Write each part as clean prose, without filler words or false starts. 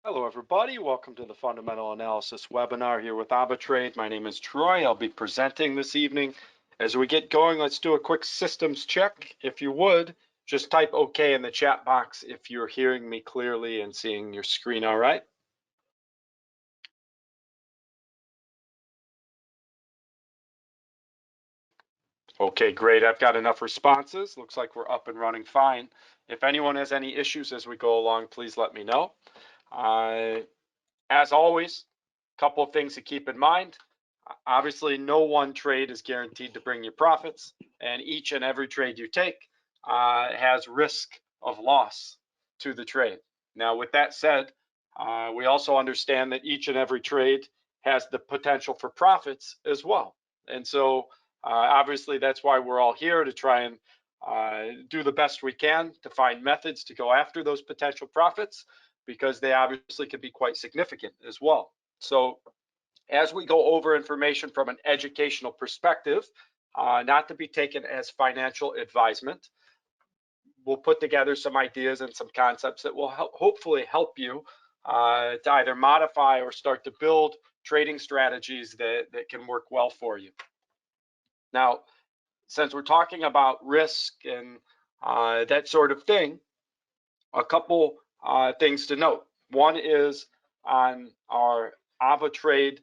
Hello everybody, welcome to the Fundamental Analysis webinar here with AvaTrade. My name is Troy. I'll be presenting this evening. As we get going, let's do a quick systems check. If you would, just type OK in the chat box if you're hearing me clearly and seeing your screen all right. Okay, great. I've got enough responses. Looks like we're up and running fine. If anyone has any issues as we go along, please let me know. As always, a couple of things to keep in mind. Obviously, no one trade is guaranteed to bring you profits, and each and every trade you take has risk of loss to the trade. Now, with that said, we also understand that each and every trade has the potential for profits as well. And so, obviously, that's why we're all here, to try and do the best we can to find methods to go after those potential profits, because they obviously can be quite significant as well. So as we go over information from an educational perspective, not to be taken as financial advisement, we'll put together some ideas and some concepts that will hopefully help you to either modify or start to build trading strategies that can work well for you. Now, since we're talking about risk and that sort of thing, a couple things to note. One is on our AvaTrade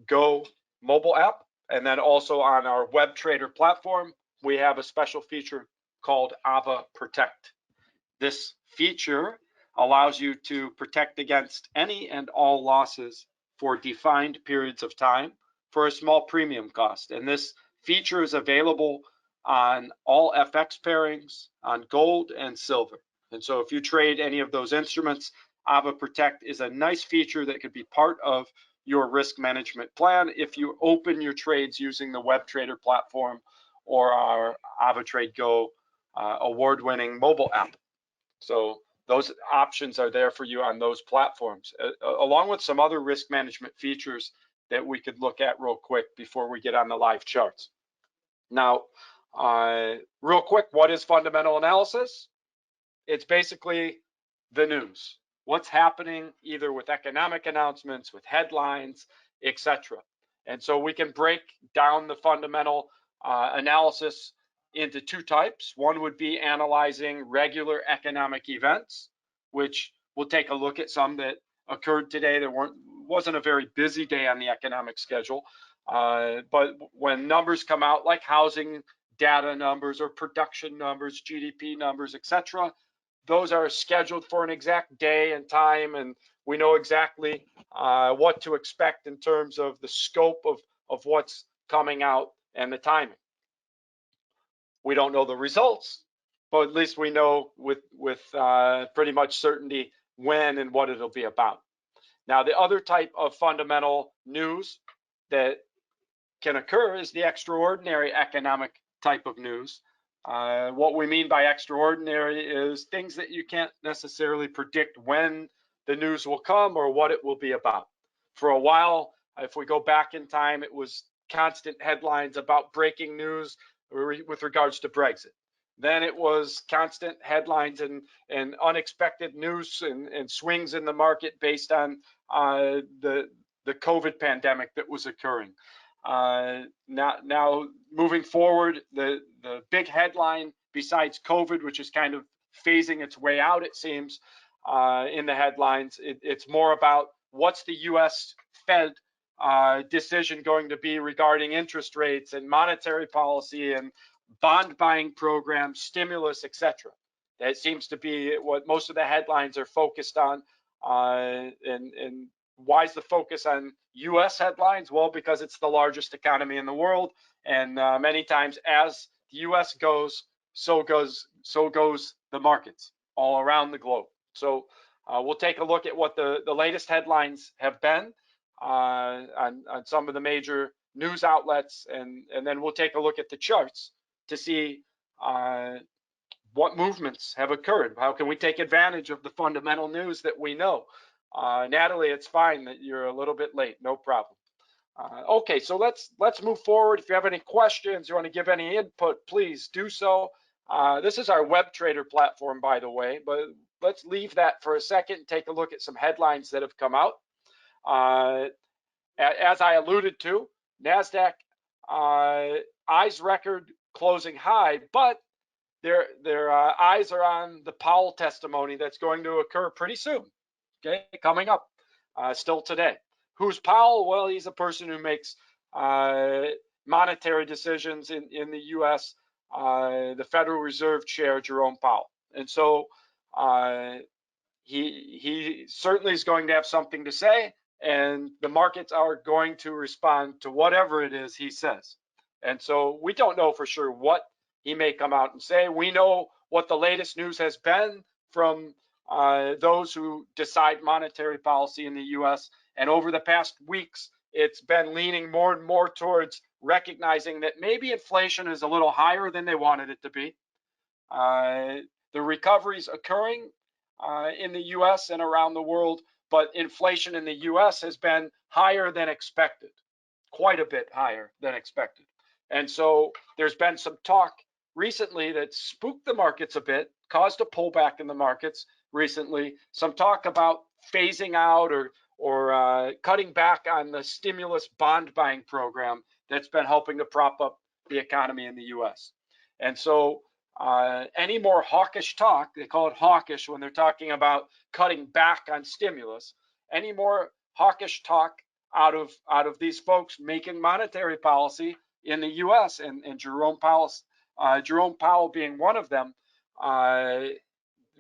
Go mobile app, and then also on our web trader platform, we have a special feature called Ava Protect. This feature allows you to protect against any and all losses for defined periods of time for a small premium cost. And this feature is available on all FX pairings, on gold and silver. And so if you trade any of those instruments, Ava Protect is a nice feature that could be part of your risk management plan if you open your trades using the web trader platform or our AvaTrade Go award-winning mobile app. So those options are there for you on those platforms, along with some other risk management features that we could look at real quick before we get on the live charts. Now, real quick, what is fundamental analysis? It's basically the news. What's happening either with economic announcements, with headlines, etc. And so we can break down the fundamental analysis into two types. One would be analyzing regular economic events, which we'll take a look at some that occurred today. There wasn't a very busy day on the economic schedule, but when numbers come out like housing data numbers or production numbers, GDP numbers, etc., those are scheduled for an exact day and time, and we know exactly what to expect in terms of the scope of what's coming out and the timing. We don't know the results, but at least we know with pretty much certainty when and what it'll be about. Now, the other type of fundamental news that can occur is the extraordinary economic type of news. What we mean by extraordinary is things that you can't necessarily predict when the news will come or what it will be about. For a while, if we go back in time, it was constant headlines about breaking news with regards to Brexit. Then it was constant headlines and unexpected news and swings in the market based on the COVID pandemic that was occurring. Now moving forward, the big headline besides COVID, which is kind of phasing its way out, it seems, in the headlines, it's more about what's the U.S. Fed decision going to be regarding interest rates and monetary policy and bond buying programs, stimulus, etc. That seems to be what most of the headlines are focused on, and why is the focus on U.S. headlines? Well, because it's the largest economy in the world, and many times as the U.S. goes, so goes the markets all around the globe. So we'll take a look at what the latest headlines have been on some of the major news outlets, and then we'll take a look at the charts to see what movements have occurred. How can we take advantage of the fundamental news that we know? Natalie, it's fine that you're a little bit late, no problem. Okay, so let's move forward. If you have any questions, you want to give any input, please do so. This is our web trader platform, by the way, but let's leave that for a second and take a look at some headlines that have come out. As I alluded to, NASDAQ eyes record closing high, but their eyes are on the Powell testimony that's going to occur pretty soon, okay, coming up still today. Who's Powell? Well, he's a person who makes monetary decisions in the U.S., the Federal Reserve Chair, Jerome Powell. And so he certainly is going to have something to say, and the markets are going to respond to whatever it is he says. And so we don't know for sure what he may come out and say. We know what the latest news has been from those who decide monetary policy in the U.S. And over the past weeks, it's been leaning more and more towards recognizing that maybe inflation is a little higher than they wanted it to be. The recovery's occurring in the U.S. and around the world, but inflation in the U.S. has been higher than expected, quite a bit higher than expected. And so there's been some talk recently that spooked the markets a bit, caused a pullback in the markets recently, some talk about phasing out or cutting back on the stimulus bond buying program that's been helping to prop up the economy in the U.S. And so any more hawkish talk, they call it hawkish when they're talking about cutting back on stimulus, any more hawkish talk out of these folks making monetary policy in the U.S. and Jerome Powell being one of them,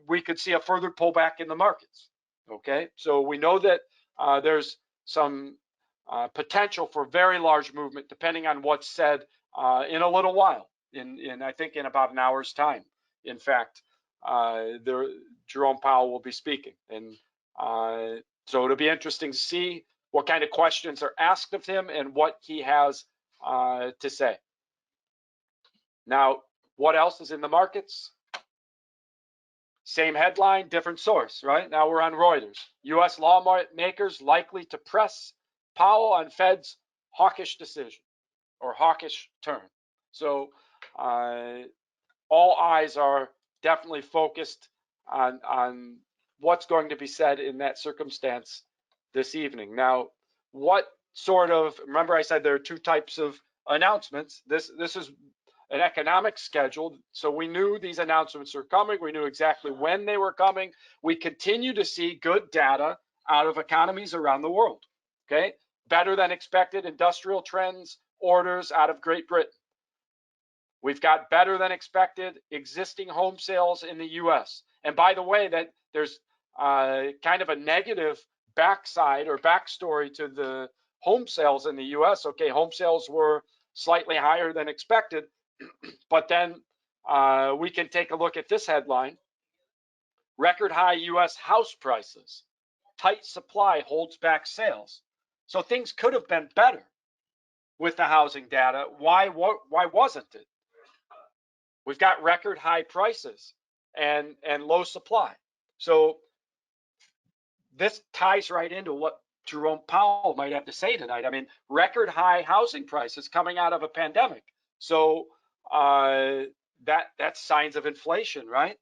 we could see a further pullback in the markets. Okay, so we know that there's some potential for very large movement depending on what's said in a little while. I think in about an hour's time. In fact, Jerome Powell will be speaking, and so it'll be interesting to see what kind of questions are asked of him and what he has to say. Now, what else is in the markets? Same headline, different source, right? Now we're on Reuters. U.S. lawmakers likely to press Powell on Fed's hawkish decision or hawkish turn. So all eyes are definitely focused on what's going to be said in that circumstance this evening. Now, what sort of, remember I said there are two types of announcements. This is an economic schedule. So we knew these announcements were coming. We knew exactly when they were coming. We continue to see good data out of economies around the world. Okay, better than expected industrial trends, orders out of Great Britain. We've got better than expected existing home sales in the U.S. And by the way, that there's kind of a negative backside or backstory to the home sales in the U.S. Okay, home sales were slightly higher than expected, but then we can take a look at this headline. Record high U.S. house prices. Tight supply holds back sales. So things could have been better with the housing data. Why wasn't it? We've got record high prices and low supply. So this ties right into what Jerome Powell might have to say tonight. I mean, record high housing prices coming out of a pandemic. So that's signs of inflation, right?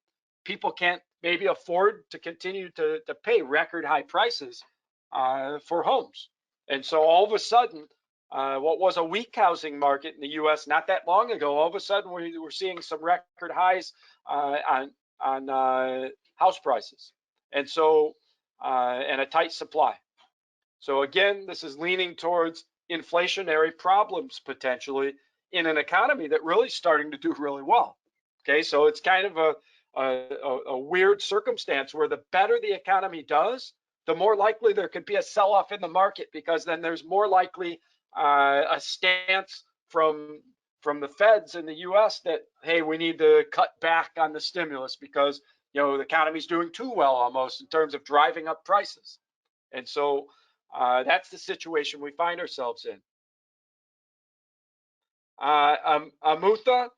People can't maybe afford to continue to pay record high prices for homes. And so all of a sudden, what was a weak housing market in the U.S. not that long ago, all of a sudden we're seeing some record highs on house prices, and so and a tight supply. So again, this is leaning towards inflationary problems potentially in an economy that really is starting to do really well. Okay, so it's kind of a weird circumstance where the better the economy does, the more likely there could be a sell-off in the market, because then there's more likely a stance from the feds in the U.S. that, hey, we need to cut back on the stimulus because the economy's doing too well almost in terms of driving up prices. And so that's the situation we find ourselves in. Amutha,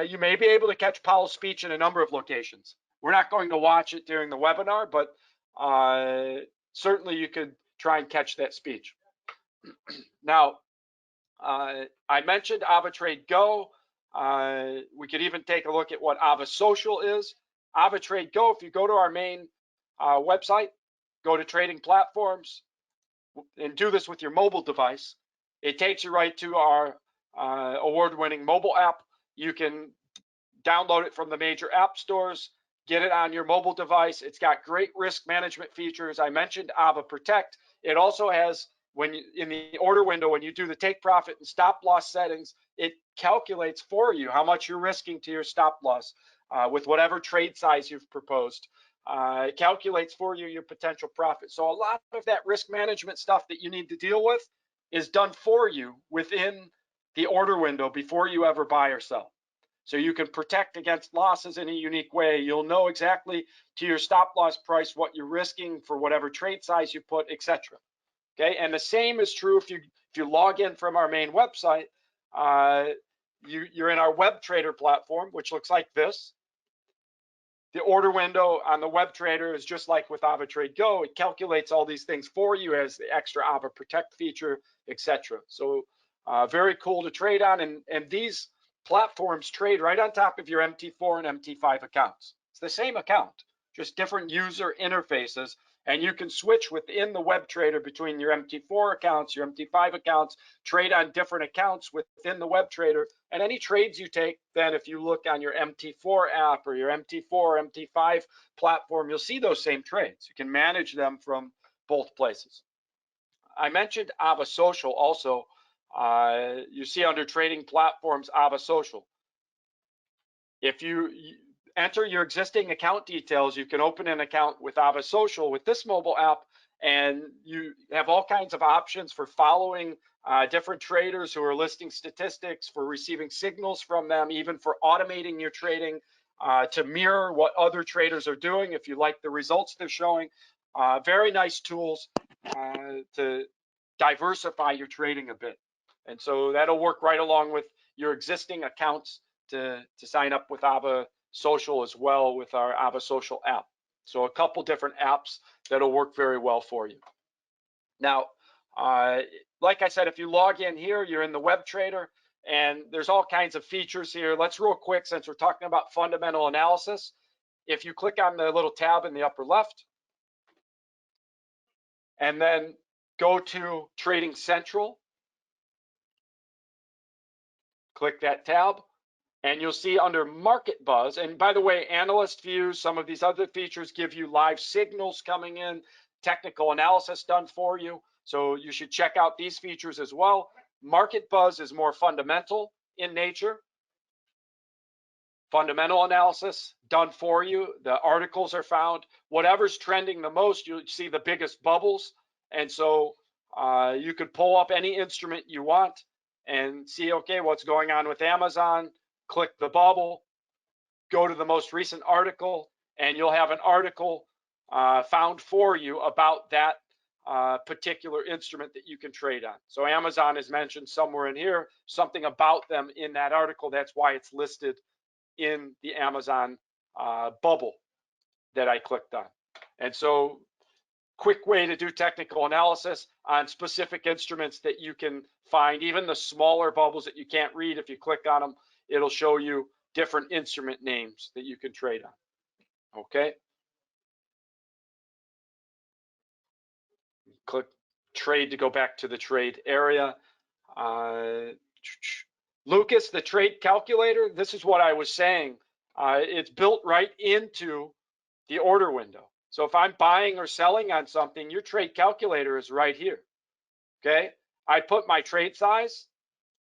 you may be able to catch Powell's speech in a number of locations. We're not going to watch it during the webinar, but certainly you could try and catch that speech. Now, I mentioned AvaTrade Go. We could even take a look at what AvaSocial is. AvaTrade Go, if you go to our main website, go to trading platforms, and do this with your mobile device, it takes you right to our award-winning mobile app. You can download it from the major app stores, get it on your mobile device. It's got great risk management features. I mentioned AvaProtect. It also has, when you, in the order window, when you do the take profit and stop loss settings, it calculates for you how much you're risking to your stop loss with whatever trade size you've proposed. It calculates for you your potential profit. So a lot of that risk management stuff that you need to deal with is done for you within the order window before you ever buy or sell. So you can protect against losses in a unique way. You'll know exactly to your stop loss price what you're risking for whatever trade size you put, etc. Okay, and the same is true if you log in from our main website. You're in our web trader platform, which looks like this. The order window on the web trader is just like with AvaTrade Go. It calculates all these things for you as the extra AvaProtect feature, etc. So very cool to trade on, and these platforms trade right on top of your MT4 and MT5 accounts. It's the same account, just different user interfaces, and you can switch within the web trader between your MT4 accounts, your MT5 accounts, trade on different accounts within the web trader, and any trades you take, then if you look on your MT4 app or your MT4 or MT5 platform, you'll see those same trades. You can manage them from both places. I mentioned AvaSocial also. You see under trading platforms, AvaSocial. If you enter your existing account details, you can open an account with AvaSocial with this mobile app, and you have all kinds of options for following different traders who are listing statistics, for receiving signals from them, even for automating your trading to mirror what other traders are doing if you like the results they're showing. Very nice tools to diversify your trading a bit. And so that'll work right along with your existing accounts to sign up with AvaSocial as well with our AvaSocial app. So a couple different apps that'll work very well for you. Now, like I said, if you log in here, you're in the web trader, and there's all kinds of features here. Let's real quick, since we're talking about fundamental analysis, if you click on the little tab in the upper left, and then go to Trading Central, click that tab, and you'll see under Market Buzz, and by the way, Analyst View, some of these other features give you live signals coming in, technical analysis done for you, so you should check out these features as well. Market Buzz is more fundamental in nature. Fundamental analysis done for you. The articles are found. Whatever's trending the most, you'll see the biggest bubbles, and so you could pull up any instrument you want and see, okay, what's going on with Amazon. Click the bubble, go to the most recent article, and you'll have an article found for you about that particular instrument that you can trade on. So Amazon is mentioned somewhere in here, something about them in that article. That's why it's listed in the Amazon bubble that I clicked on. And so quick way to do technical analysis on specific instruments that you can find, even the smaller bubbles that you can't read. If you click on them, it'll show you different instrument names that you can trade on. Okay. Click trade to go back to the trade area. Lucas, the trade calculator, this is what I was saying. It's built right into the order window. So if I'm buying or selling on something, your trade calculator is right here. Okay. I put my trade size.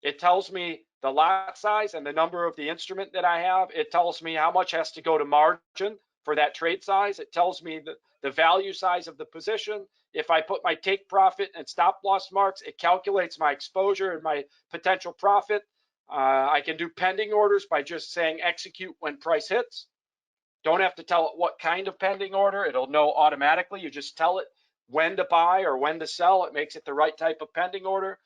It tells me the lot size and the number of the instrument that I have. It tells me how much has to go to margin for that trade size. It tells me the value size of the position. If I put my take profit and stop loss marks, it calculates my exposure and my potential profit. I can do pending orders by just saying execute when price hits. Don't have to tell it what kind of pending order. It'll know automatically. You just tell it when to buy or when to sell. It makes it the right type of pending order.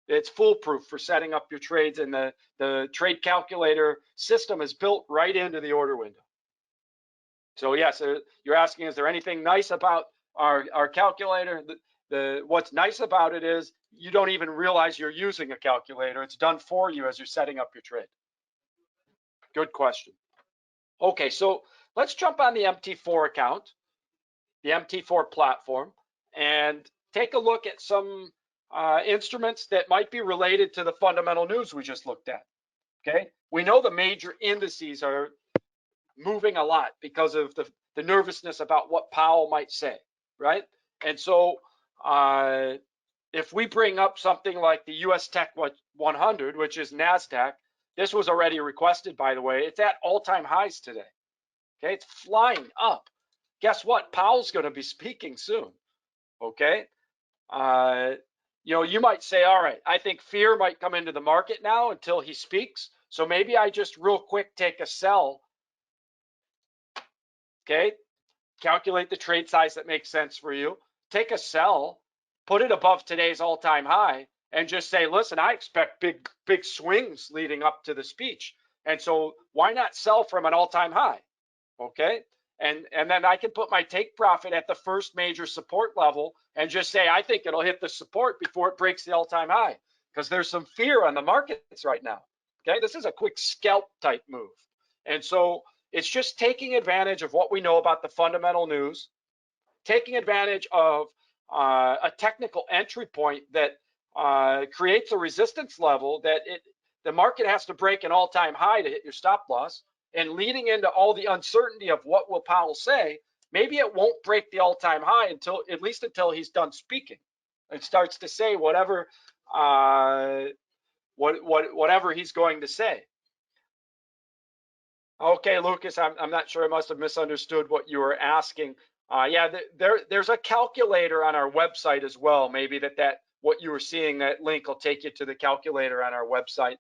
It's foolproof for setting up your trades, and the trade calculator system is built right into the order window. So yes, you're asking, is there anything nice about our calculator? What's nice about it is you don't even realize you're using a calculator. It's done for you as you're setting up your trade. Good question. Okay, so let's jump on the MT4 account, the MT4 platform, and take a look at some instruments that might be related to the fundamental news we just looked at. Okay, we know the major indices are moving a lot because of the nervousness about what Powell might say, right? And so if we bring up something like the US Tech 100, which is NASDAQ, this was already requested, by the way, it's at all-time highs today. Okay, it's flying up. Guess what? Powell's going to be speaking soon. Okay, you know, you might say, all right, I think fear might come into the market now until he speaks. So maybe I just real quick take a sell. Okay, calculate the trade size that makes sense for you. Take a sell, put it above today's all-time high, and just say, listen, I expect big swings leading up to the speech. And so why not sell from an all-time high? Okay. And then I can put my take profit at the first major support level and just say, I think it'll hit the support before it breaks the all-time high, because there's some fear on the markets right now. Okay. This is a quick scalp type move. And so it's just taking advantage of what we know about the fundamental news, taking advantage of a technical entry point that creates a resistance level that the market has to break an all-time high to hit your stop loss, and leading into all the uncertainty of what will Powell say. Maybe it won't break the all-time high until at least until he's done speaking and starts to say whatever whatever he's going to say. Okay, Lucas, I'm not sure. I must have misunderstood what you were asking. Yeah, there's a calculator on our website as well. Maybe that what you were seeing, that link will take you to the calculator on our website.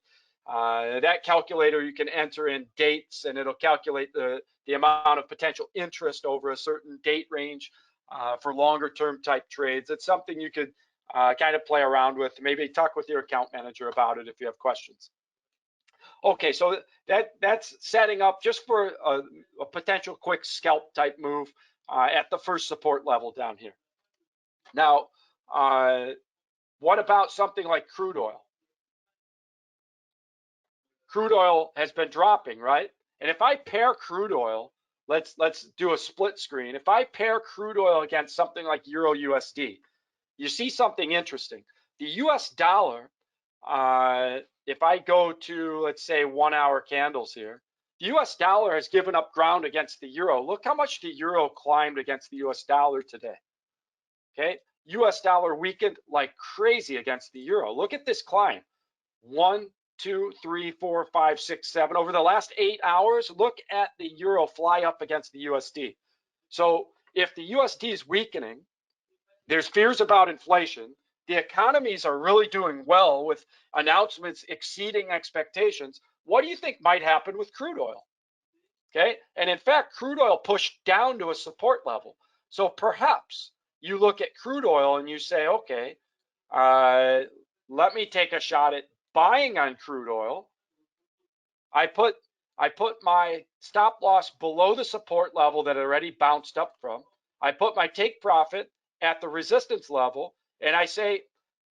That calculator, you can enter in dates, and it'll calculate the amount of potential interest over a certain date range for longer term type trades. It's something you could kind of play around with. Maybe talk with your account manager about it if you have questions. Okay, so that's setting up just for a potential quick scalp type move at the first support level down here. Now, what about something like crude oil? Crude oil has been dropping, right? And if I pair crude oil, let's do a split screen. If I pair crude oil against something like Euro USD, you see something interesting. The US dollar, if I go to, let's say, 1 hour candles here, the US dollar has given up ground against the euro. Look how much the euro climbed against the US dollar today. Okay, US dollar weakened like crazy against the euro. Look at this climb. 1, 2, 3, 4, 5, 6, 7. Over the last 8 hours, look at the euro fly up against the USD. So if the USD is weakening, there's fears about inflation. The economies are really doing well with announcements exceeding expectations. What do you think might happen with crude oil? Okay, and in fact, crude oil pushed down to a support level. So perhaps you look at crude oil and you say, okay, let me take a shot at buying on crude oil. I put my stop loss below the support level that it already bounced up from. I put my take profit at the resistance level, and I say,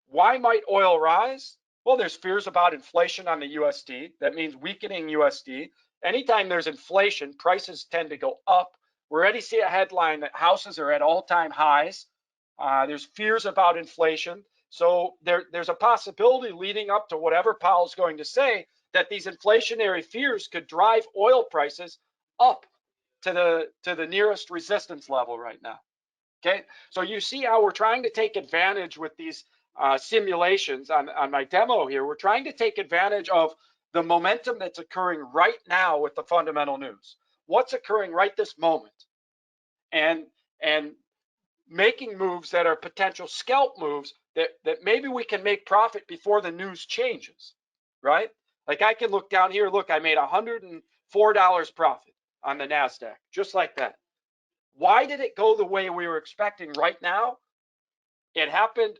why might oil rise? Well, there's fears about inflation on the USD. That means weakening USD. Anytime there's inflation, prices tend to go up. We already see a headline that houses are at all-time highs. There's fears about inflation. So there's a possibility leading up to whatever Powell's going to say that these inflationary fears could drive oil prices up to the nearest resistance level right now. Okay, so you see how we're trying to take advantage with these simulations on my demo here. We're trying to take advantage of the momentum that's occurring right now with the fundamental news. What's occurring right this moment, and making moves that are potential scalp moves that maybe we can make profit before the news changes, right? Like I can look down here, look, I made $104 profit on the NASDAQ, just like that. Why did it go the way we were expecting right now? It happened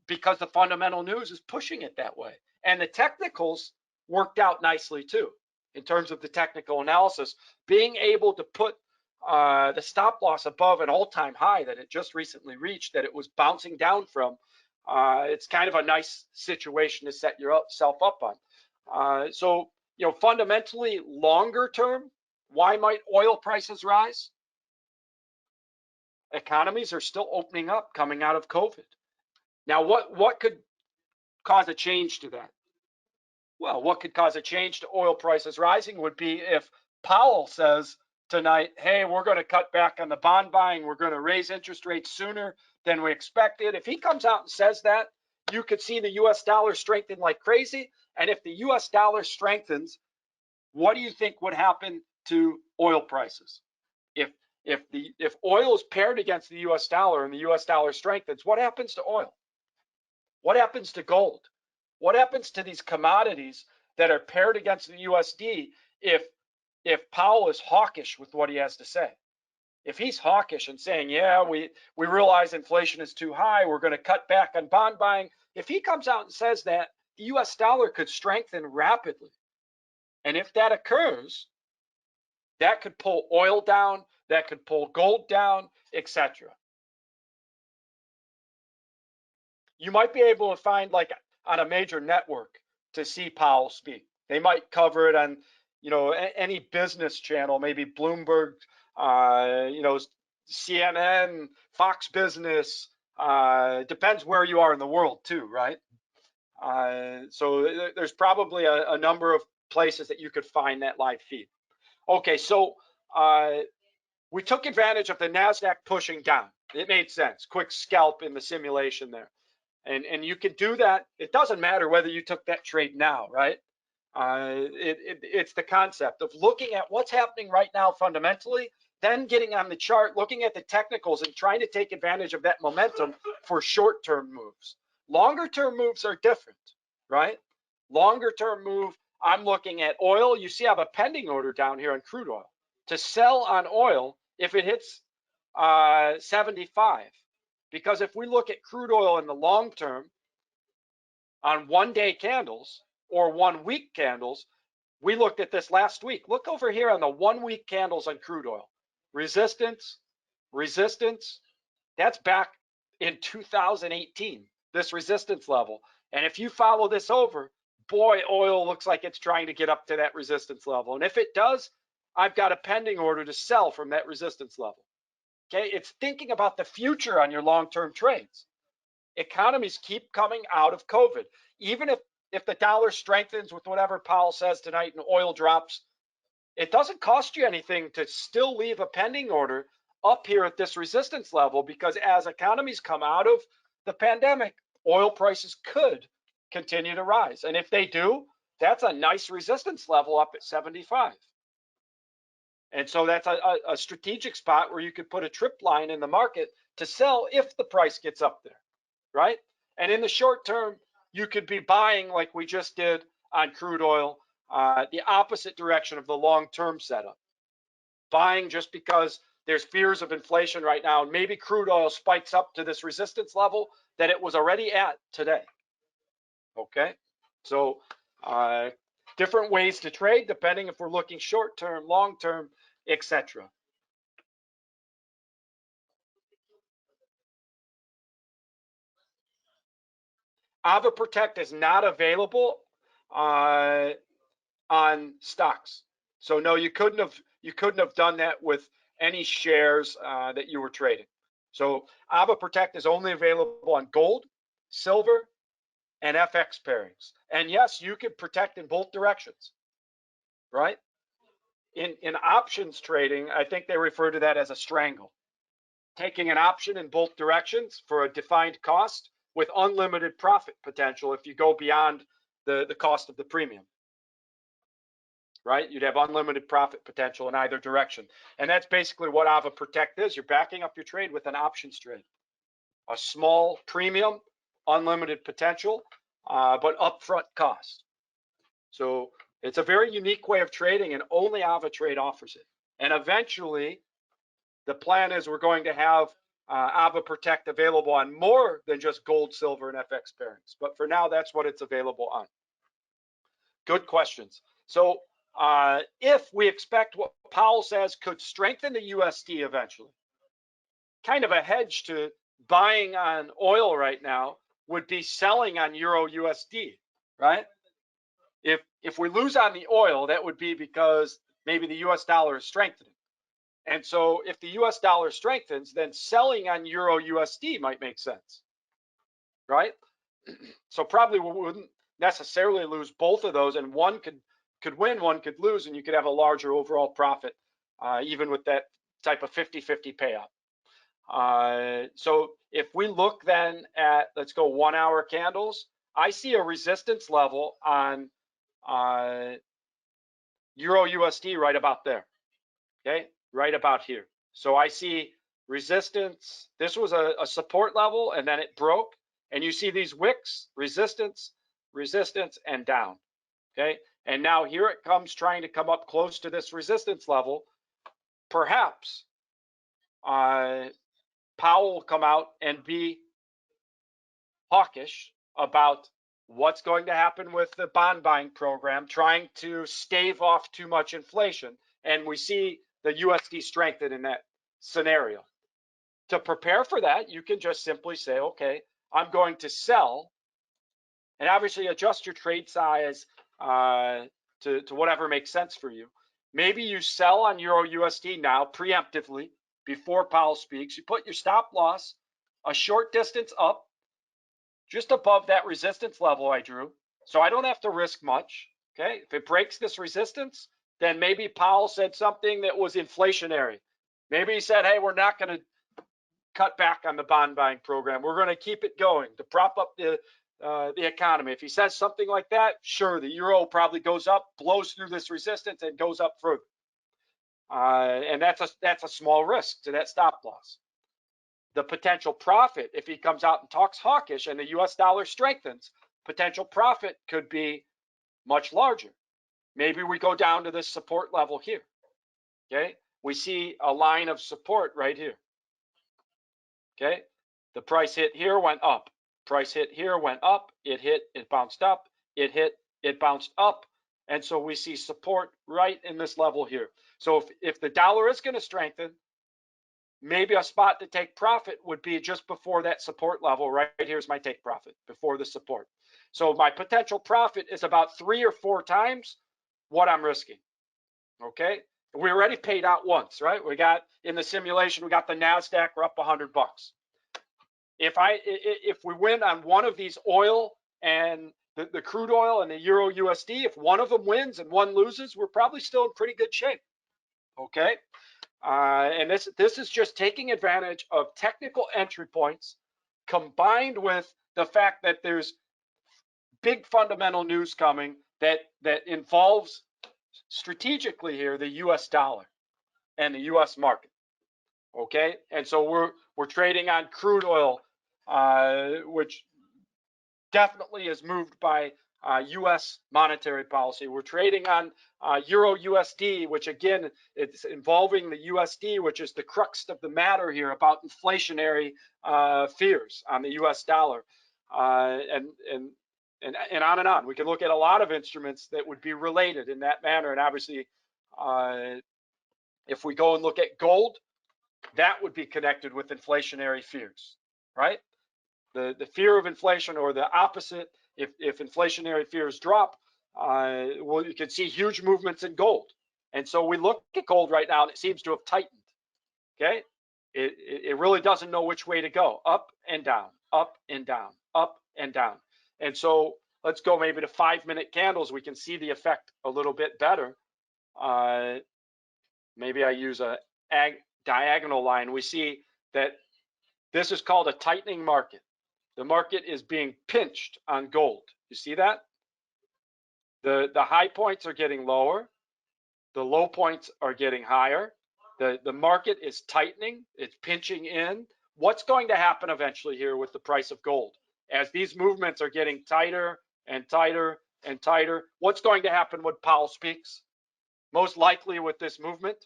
because the fundamental news is pushing it that way. And the technicals worked out nicely too, in terms of the technical analysis, being able to put the stop loss above an all-time high that it just recently reached, that it was bouncing down from. It's kind of a nice situation to set yourself up on. So fundamentally longer term, why might oil prices rise? Economies are still opening up coming out of COVID. Now, what could cause a change to that? Well, what could cause a change to oil prices rising would be if Powell says tonight, hey, we're going to cut back on the bond buying. We're going to raise interest rates sooner than we expected. If he comes out and says that, you could see the US dollar strengthen like crazy. And if the US dollar strengthens, what do you think would happen to oil prices? If oil is paired against the US dollar and the US dollar strengthens, what happens to oil? What happens to gold? What happens to these commodities that are paired against the USD if Powell is hawkish with what he has to say? If he's hawkish and saying, yeah, we realize inflation is too high, we're going to cut back on bond buying. If he comes out and says that, the US dollar could strengthen rapidly. And if that occurs, that could pull oil down, that could pull gold down, etc. You might be able to find, like, on a major network to see Powell speak. They might cover it on, any business channel, maybe Bloomberg, CNN, Fox Business. Depends where you are in the world too, right? So there's probably a number of places that you could find that live feed. Okay, so we took advantage of the NASDAQ pushing down. It made sense. Quick scalp in the simulation there. And you can do that. It doesn't matter whether you took that trade now, right? It's the concept of looking at what's happening right now fundamentally, then getting on the chart, looking at the technicals and trying to take advantage of that momentum for short-term moves. Longer-term moves are different, right? Longer-term move, I'm looking at oil. You see I have a pending order down here on crude oil to sell on oil if it hits 75. Because if we look at crude oil in the long term on 1-day candles or 1-week candles, we looked at this last week. Look over here on the 1-week candles on crude oil. Resistance, resistance, that's back in 2018, this resistance level. And if you follow this over, boy, oil looks like it's trying to get up to that resistance level. And if it does, I've got a pending order to sell from that resistance level. Okay, it's thinking about the future on your long-term trades. Economies keep coming out of COVID. Even if the dollar strengthens with whatever Powell says tonight and oil drops, it doesn't cost you anything to still leave a pending order up here at this resistance level, because as economies come out of the pandemic, oil prices could continue to rise. And if they do, that's a nice resistance level up at 75. And so that's a strategic spot where you could put a trip line in the market to sell if the price gets up there, right? And in the short term, you could be buying like we just did on crude oil, the opposite direction of the long-term setup. Buying just because there's fears of inflation right now, and maybe crude oil spikes up to this resistance level that it was already at today. Okay, so different ways to trade depending if we're looking short-term, long-term, etc. AvaProtect is not available on stocks. So no, you couldn't have done that with any shares that you were trading. So AvaProtect is only available on gold, silver, and FX pairings. And yes, you could protect in both directions, right? In options trading, I think they refer to that as a strangle. Taking an option in both directions for a defined cost with unlimited profit potential if you go beyond the cost of the premium, right? You'd have unlimited profit potential in either direction. And that's basically what AvaProtect is. You're backing up your trade with an options trade. A small premium, unlimited potential, but upfront cost. So it's a very unique way of trading, and only AvaTrade offers it. And eventually, the plan is we're going to have AvaProtect available on more than just gold, silver, and FX pairings. But for now, that's what it's available on. Good questions. So if we expect what Powell says could strengthen the USD eventually, kind of a hedge to buying on oil right now would be selling on Euro USD, right? If we lose on the oil, that would be because maybe the US dollar is strengthening. And so if the US dollar strengthens, then selling on Euro USD might make sense, right? So probably we wouldn't necessarily lose both of those, and one could win, one could lose, and you could have a larger overall profit, even with that type of 50-50 payout. So if we look then at, let's go 1 hour candles, I see a resistance level on Euro USD right about there, okay, right about here. So I see resistance. This was a support level, and then it broke, and you see these wicks, resistance, resistance, and down, okay? And now here it comes trying to come up close to this resistance level. Perhaps Powell will come out and be hawkish about what's going to happen with the bond buying program, trying to stave off too much inflation. And we see the USD strengthen in that scenario. To prepare for that, you can just simply say, okay, I'm going to sell, and obviously adjust your trade size to whatever makes sense for you. Maybe you sell on Euro USD now preemptively before Powell speaks. You put your stop loss a short distance up, just above that resistance level I drew. So I don't have to risk much, okay? If it breaks this resistance, then maybe Powell said something that was inflationary. Maybe he said, hey, we're not going to cut back on the bond buying program. We're going to keep it going to prop up the economy. If he says something like that, sure, the euro probably goes up, blows through this resistance, and goes up further. And that's a small risk to that stop loss. The potential profit, if he comes out and talks hawkish and the US dollar strengthens, potential profit could be much larger. Maybe we go down to this support level here. Okay, we see a line of support right here. Okay, the price hit here, went up. Price hit here, went up. It hit, it bounced up. It hit, it bounced up. And so we see support right in this level here. So if the dollar is going to strengthen, maybe a spot to take profit would be just before that support level. Right here's my take profit before the support. So my potential profit is about 3 or 4 times what I'm risking. Okay, we already paid out once, right? We got in the simulation, we got the NASDAQ, we're up $100. If we win on one of these oil and the crude oil and the Euro USD, if one of them wins and one loses, we're probably still in pretty good shape. Okay. And this is just taking advantage of technical entry points combined with the fact that there's big fundamental news coming that involves strategically here the US dollar and the US market. Okay, and so we're trading on crude oil, which definitely is moved by US monetary policy. We're trading on Euro USD, which again, it's involving the USD, which is the crux of the matter here about inflationary fears on the US dollar, and on and on. We can look at a lot of instruments that would be related in that manner. And obviously, if we go and look at gold, that would be connected with inflationary fears, right? The fear of inflation, or the opposite, if inflationary fears drop, well, you can see huge movements in gold. And so we look at gold right now, and it seems to have tightened. Okay, it really doesn't know which way to go, up and down, up and down, up and down. And so let's go maybe to 5-minute candles. We can see the effect a little bit better. Maybe I use a diagonal line. We see that this is called a tightening market. The market is being pinched on gold. You see that? The high points are getting lower. The low points are getting higher. The market is tightening. It's pinching in. What's going to happen eventually here with the price of gold? As these movements are getting tighter and tighter and tighter, what's going to happen when Powell speaks? Most likely with this movement,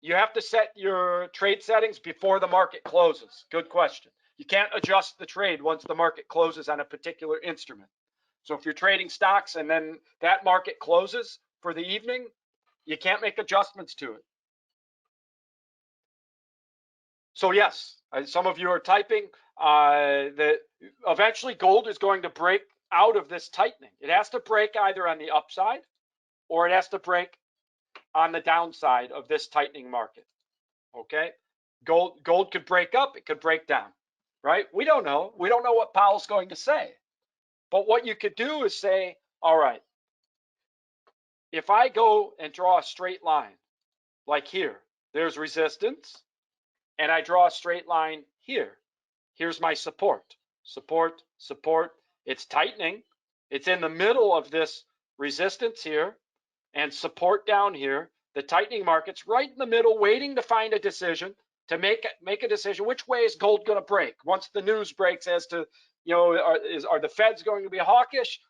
you have to set your trade settings before the market closes. Good question. You can't adjust the trade once the market closes on a particular instrument. So if you're trading stocks and then that market closes for the evening, you can't make adjustments to it. So yes, Some of you are typing that eventually gold is going to break out of this tightening. It has to break either on the upside or it has to break on the downside of this tightening market. Okay, gold could break up, it could break down, right? We don't know. We don't know what Powell's going to say. But what you could do is say, all right, if I go and draw a straight line, like here, there's resistance, and I draw a straight line here. Here's my support, support, support. It's tightening. It's in the middle of this resistance here and support down here. The tightening market's right in the middle, waiting to find a decision, to make a decision. Which way is gold going to break once the news breaks as to, you know, are the Feds going to be hawkish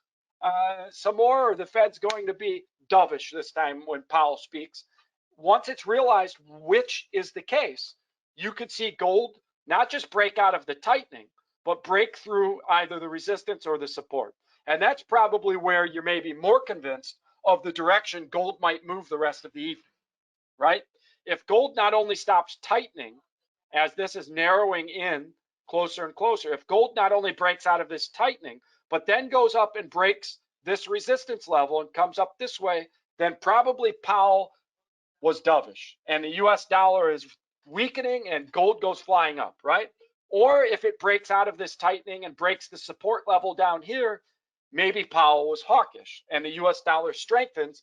some more, or the Fed's going to be dovish this time when Powell speaks? Once it's realized which is the case, you could see gold not just break out of the tightening, but break through either the resistance or the support. And that's probably where you're maybe more convinced of the direction gold might move the rest of the evening, right? If gold not only stops tightening as this is narrowing in closer and closer, if gold not only breaks out of this tightening, but then goes up and breaks this resistance level and comes up this way, then probably Powell was dovish and the US dollar is weakening and gold goes flying up, right? Or if it breaks out of this tightening and breaks the support level down here, maybe Powell was hawkish and the US dollar strengthens,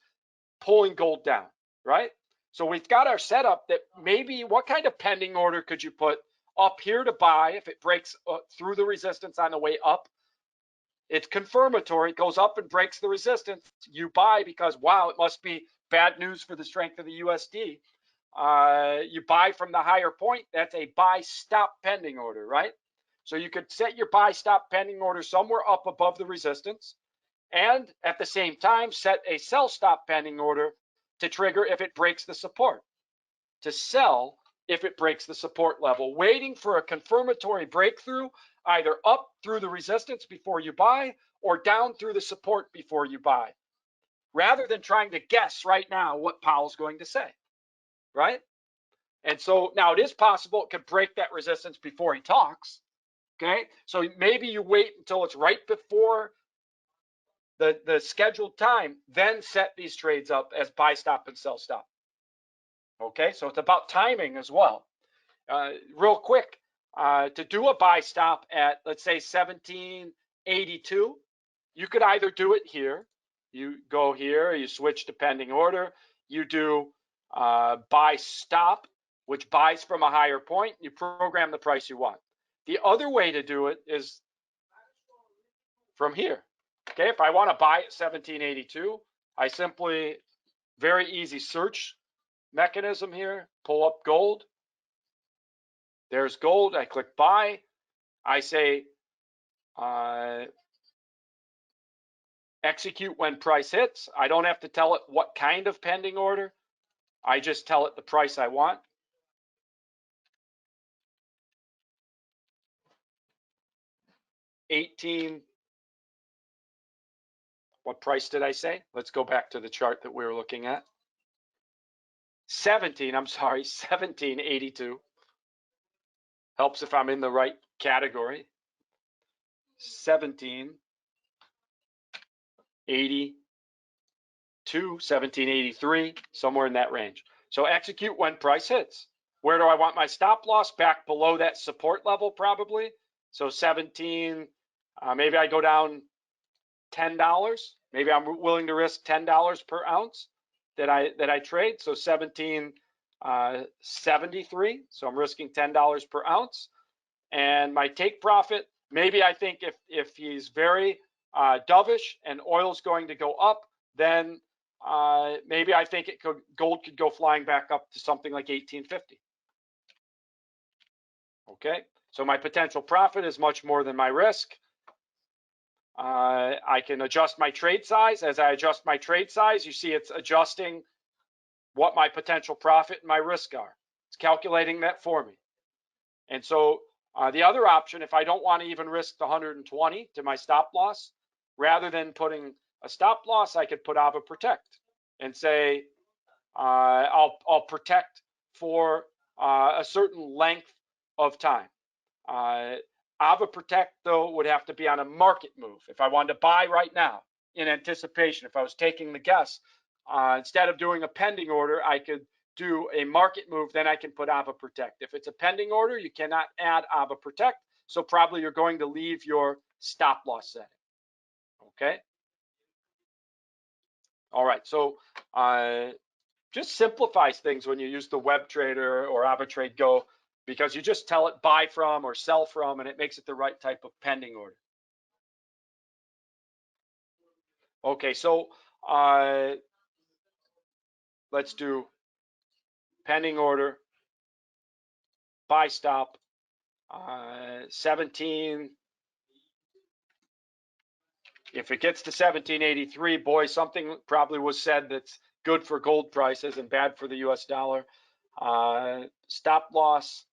pulling gold down, right? So we've got our setup that maybe what kind of pending order could you put up here to buy if it breaks through the resistance on the way up? It's confirmatory, it goes up and breaks the resistance. You buy because, wow, it must be bad news for the strength of the USD. You buy from the higher point. That's a buy stop pending order, right? So you could set your buy stop pending order somewhere up above the resistance, and at the same time set a sell stop pending order to trigger if it breaks the support, to sell if it breaks the support level, waiting for a confirmatory breakthrough either up through the resistance before you buy or down through the support before you buy, rather than trying to guess right now what Powell's going to say, right? And so now it is possible it could break that resistance before he talks, okay? So maybe you wait until it's right before the scheduled time, then set these trades up as buy stop and sell stop, okay? So it's about timing as well. Real quick, to do a buy stop at, let's say, 1782, you could either do it here. You go here, you switch to pending order, you do buy stop, which buys from a higher point, you program the price you want. The other way to do it is from here. Okay, if I want to buy at 1782, I simply, very easy search mechanism here, pull up gold. There's gold, I click buy. I say execute when price hits. I don't have to tell it what kind of pending order. I just tell it the price I want. What price did I say? Let's go back to the chart that we were looking at. 1782. Helps if I'm in the right category. 1782, 1783, somewhere in that range. So execute when price hits. Where do I want my stop loss? Back below that support level, probably. So 17, maybe I go down $10. Maybe I'm willing to risk $10 per ounce that I trade. So 1773. So I'm risking $10 per ounce. And my take profit, maybe I think if he's very dovish and oil's going to go up, then maybe I think gold could go flying back up to something like 1850. Okay, so my potential profit is much more than my risk. I can adjust my trade size. As I adjust my trade size, you see it's adjusting what my potential profit and my risk are. It's calculating that for me. And so the other option, if I don't want to even risk the 120 to my stop loss, rather than putting a stop loss, I could put AvaProtect and say I'll protect for a certain length of time. AvaProtect, though, would have to be on a market move. If I wanted to buy right now in anticipation, if I was taking the guess, instead of doing a pending order, I could do a market move, then I can put AvaProtect. If it's a pending order, you cannot add AvaProtect, so probably you're going to leave your stop loss setting. Okay? All right, so just simplifies things when you use the web trader or AvaTrade Go, because you just tell it buy from or sell from, and it makes it the right type of pending order. Okay, so let's do pending order, buy stop, 17. If it gets to 1783, boy, something probably was said that's good for gold prices and bad for the US dollar. Stop loss,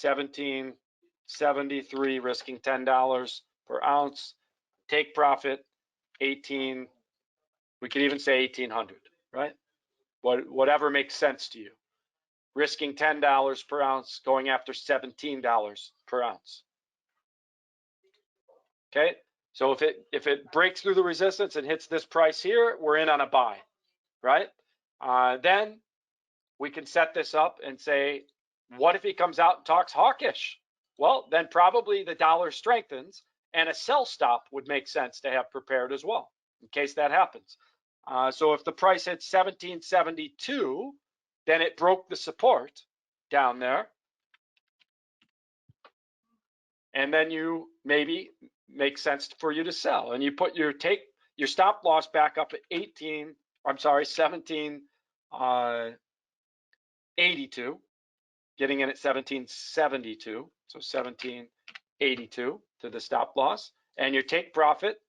1773, risking $10 per ounce. Take profit, 18. We could even say 1800, right? Whatever makes sense to you. Risking $10 per ounce, going after $17 per ounce. Okay, so if it breaks through the resistance and hits this price here, we're in on a buy, right? Then we can set this up and say, what if he comes out and talks hawkish? Well, then probably the dollar strengthens, and a sell stop would make sense to have prepared as well in case that happens. So if the price hits 1772, then it broke the support down there, and then you maybe make sense for you to sell, and you put your stop loss back up at 1782, getting in at 1772, so 1782 to the stop loss, and your take profit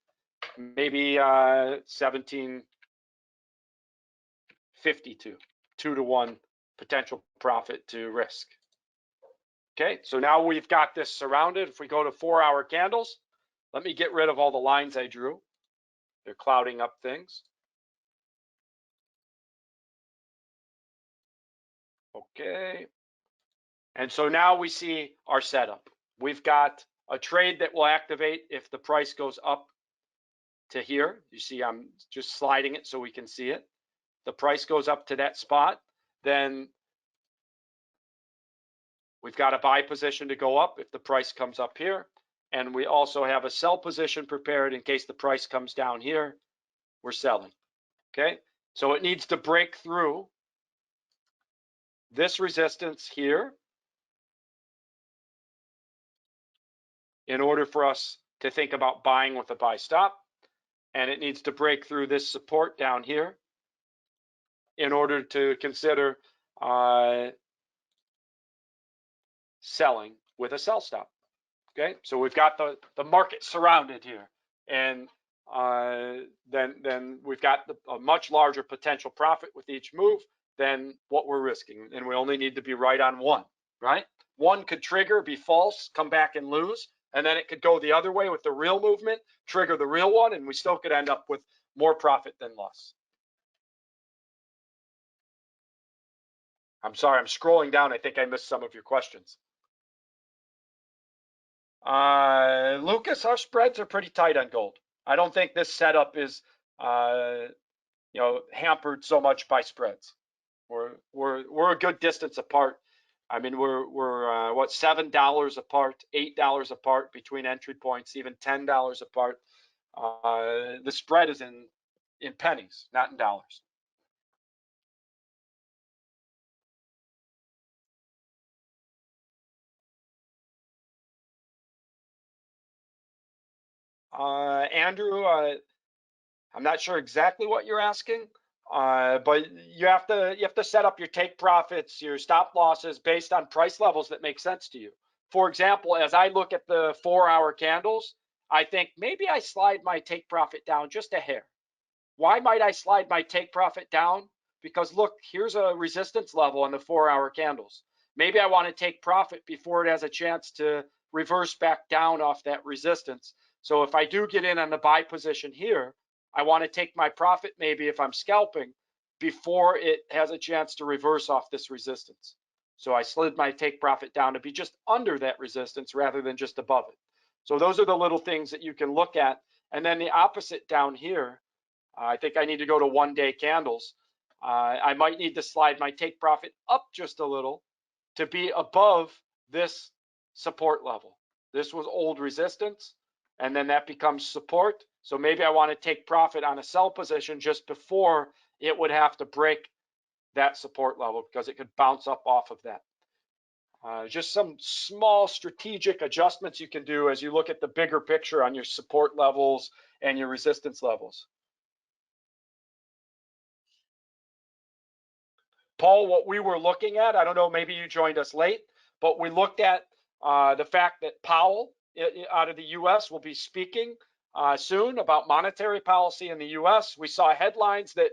maybe 1752, 2-to-1 potential profit to risk. Okay, so now we've got this surrounded. If we go to 4-hour candles, let me get rid of all the lines I drew. They're clouding up things. Okay, and so now we see our setup. We've got a trade that will activate if the price goes up to here. You see I'm just sliding it so we can see it. The price goes up to that spot, then we've got a buy position to go up if the price comes up here. And we also have a sell position prepared in case the price comes down here. We're selling. Okay, so it needs to break through this resistance here in order for us to think about buying with a buy stop. And it needs to break through this support down here in order to consider selling with a sell stop. Okay, so we've got the market surrounded here, and then we've got a much larger potential profit with each move than what we're risking, and we only need to be right on one, right? One could trigger, be false, come back and lose, and then it could go the other way with the real movement, trigger the real one, and we still could end up with more profit than loss. I'm sorry, I'm scrolling down. I think I missed some of your questions. Lucas, our spreads are pretty tight on gold. I don't think this setup is, hampered so much by spreads. We're a good distance apart. I mean, we're what, $7 apart, $8 apart between entry points, even $10 apart. The spread is in pennies, not in dollars. Andrew, I'm not sure exactly what you're asking, but you have to set up your take profits, your stop losses based on price levels that make sense to you. For example, as I look at the 4-hour candles, I think maybe I slide my take profit down just a hair. Why might I slide my take profit down? Because look, here's a resistance level on the 4-hour candles. Maybe I want to take profit before it has a chance to reverse back down off that resistance. So if I do get in on the buy position here, I want to take my profit maybe if I'm scalping before it has a chance to reverse off this resistance. So I slid my take profit down to be just under that resistance rather than just above it. So those are the little things that you can look at. And then the opposite down here, I think I need to go to 1-day candles. I might need to slide my take profit up just a little to be above this support level. This was old resistance, and then that becomes support. So maybe I want to take profit on a sell position just before it would have to break that support level because it could bounce up off of that. Just some small strategic adjustments you can do as you look at the bigger picture on your support levels and your resistance levels. Paul, what we were looking at, I don't know, maybe you joined us late, but we looked at the fact that Powell out of the US will be speaking soon about monetary policy in the US. We saw headlines that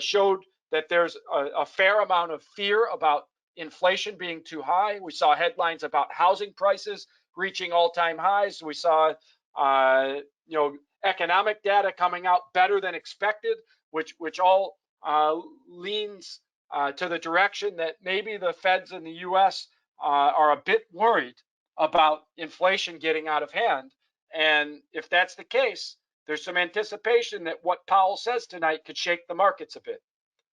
showed that there's a fair amount of fear about inflation being too high. We saw headlines about housing prices reaching all-time highs. We saw economic data coming out better than expected, which all leans to the direction that maybe the feds in the US are a bit worried about inflation getting out of hand. And if that's the case, there's some anticipation that what Powell says tonight could shake the markets a bit.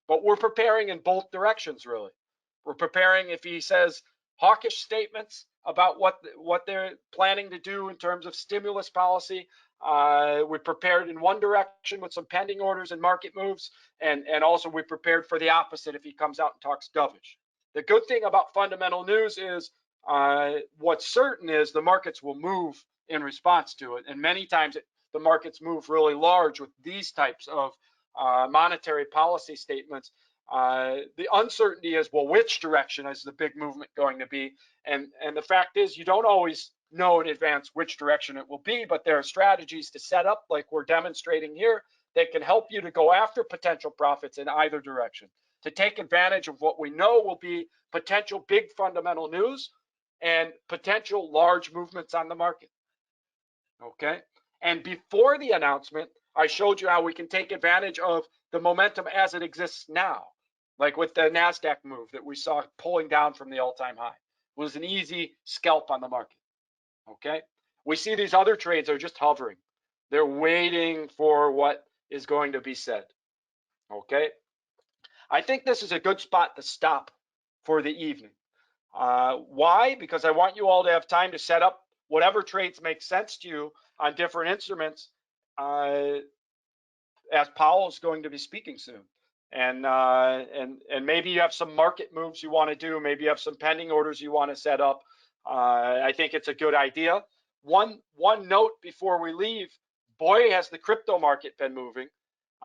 But we're preparing in both directions, really. We're preparing if he says hawkish statements about what they're planning to do in terms of stimulus policy. We prepared in one direction with some pending orders and market moves, and also we prepared for the opposite if he comes out and talks dovish. The good thing about fundamental news is what's certain is the markets will move in response to it, and many times the markets move really large with these types of monetary policy statements. The uncertainty is, well, which direction is the big movement going to be? And the fact is, you don't always know in advance which direction it will be, but there are strategies to set up, like we're demonstrating here, that can help you to go after potential profits in either direction, to take advantage of what we know will be potential big fundamental news and potential large movements on the market. Okay? And before the announcement, I showed you how we can take advantage of the momentum as it exists now, like with the NASDAQ move that we saw pulling down from the all-time high. It was an easy scalp on the market. Okay? We see these other trades are just hovering. They're waiting for what is going to be said. Okay? I think this is a good spot to stop for the evening. Why? Because I want you all to have time to set up whatever trades make sense to you on different instruments, as Powell is going to be speaking soon. And maybe you have some market moves you want to do. Maybe you have some pending orders you want to set up. I think it's a good idea. One note before we leave, boy, has the crypto market been moving.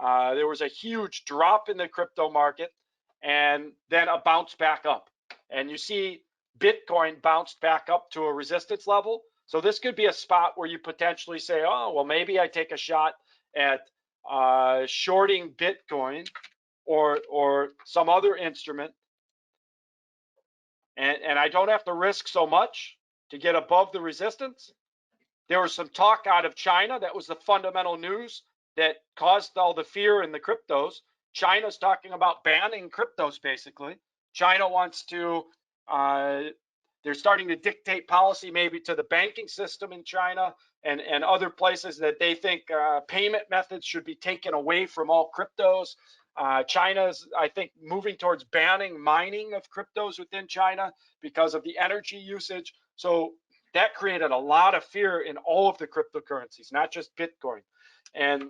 There was a huge drop in the crypto market and then a bounce back up. And you see Bitcoin bounced back up to a resistance level. So this could be a spot where you potentially say, oh, well, maybe I take a shot at shorting Bitcoin or some other instrument. And I don't have to risk so much to get above the resistance. There was some talk out of China. That was the fundamental news that caused all the fear in the cryptos. China's talking about banning cryptos, basically. China wants to, they're starting to dictate policy maybe to the banking system in China and other places that they think payment methods should be taken away from all cryptos. China's, I think, moving towards banning mining of cryptos within China because of the energy usage. So that created a lot of fear in all of the cryptocurrencies, not just Bitcoin. And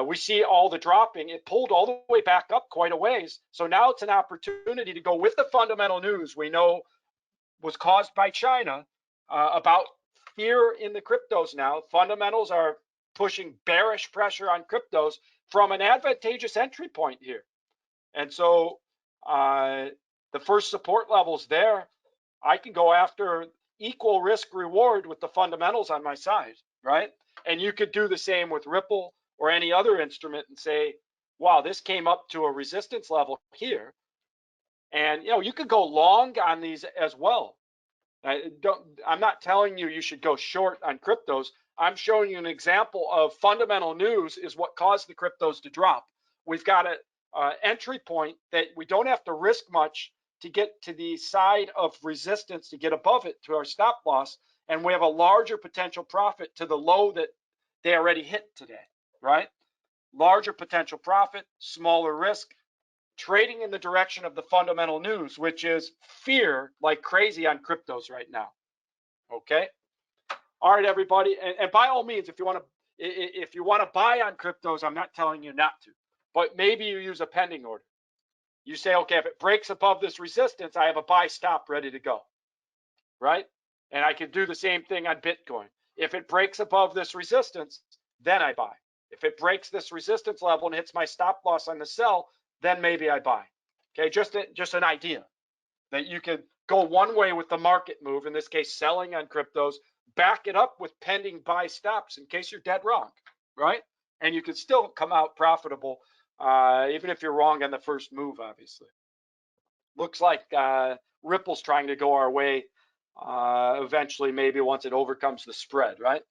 we see all the dropping. It pulled all the way back up quite a ways. So now it's an opportunity to go with the fundamental news we know was caused by China about fear in the cryptos now. Fundamentals are pushing bearish pressure on cryptos from an advantageous entry point here. And so the first support levels there, I can go after equal risk reward with the fundamentals on my side, right? And you could do the same with Ripple or any other instrument and say, wow, this came up to a resistance level here. And you could go long on these as well. I'm not telling you you should go short on cryptos. I'm showing you an example of fundamental news is what caused the cryptos to drop. We've got an entry point that we don't have to risk much to get to the side of resistance, to get above it to our stop loss, and we have a larger potential profit to the low that they already hit today, right? Larger potential profit, smaller risk, trading in the direction of the fundamental news, which is fear like crazy on cryptos right now. Okay. All right, everybody. And by all means, if you want to buy on cryptos, I'm not telling you not to, but maybe you use a pending order. You say, okay, if it breaks above this resistance, I have a buy stop ready to go, right? And I can do the same thing on Bitcoin. If it breaks above this resistance, then I buy. If it breaks this resistance level and hits my stop loss on the sell, then maybe I buy. Okay, just an idea that you can go one way with the market move, in this case, selling on cryptos, back it up with pending buy stops in case you're dead wrong, right? And you can still come out profitable, even if you're wrong on the first move, obviously. Looks like Ripple's trying to go our way eventually, maybe once it overcomes the spread, right?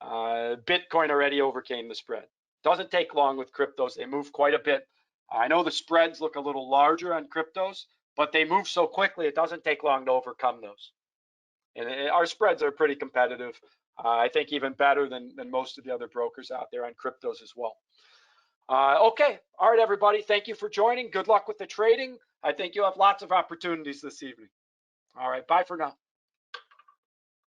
Bitcoin already overcame the spread. Doesn't take long with cryptos. They move quite a bit. I know the spreads look a little larger on cryptos, but they move so quickly, it doesn't take long to overcome those. And our spreads are pretty competitive. I think even better than most of the other brokers out there on cryptos as well. Okay. All right, everybody. Thank you for joining. Good luck with the trading. I think you'll have lots of opportunities this evening. All right. Bye for now.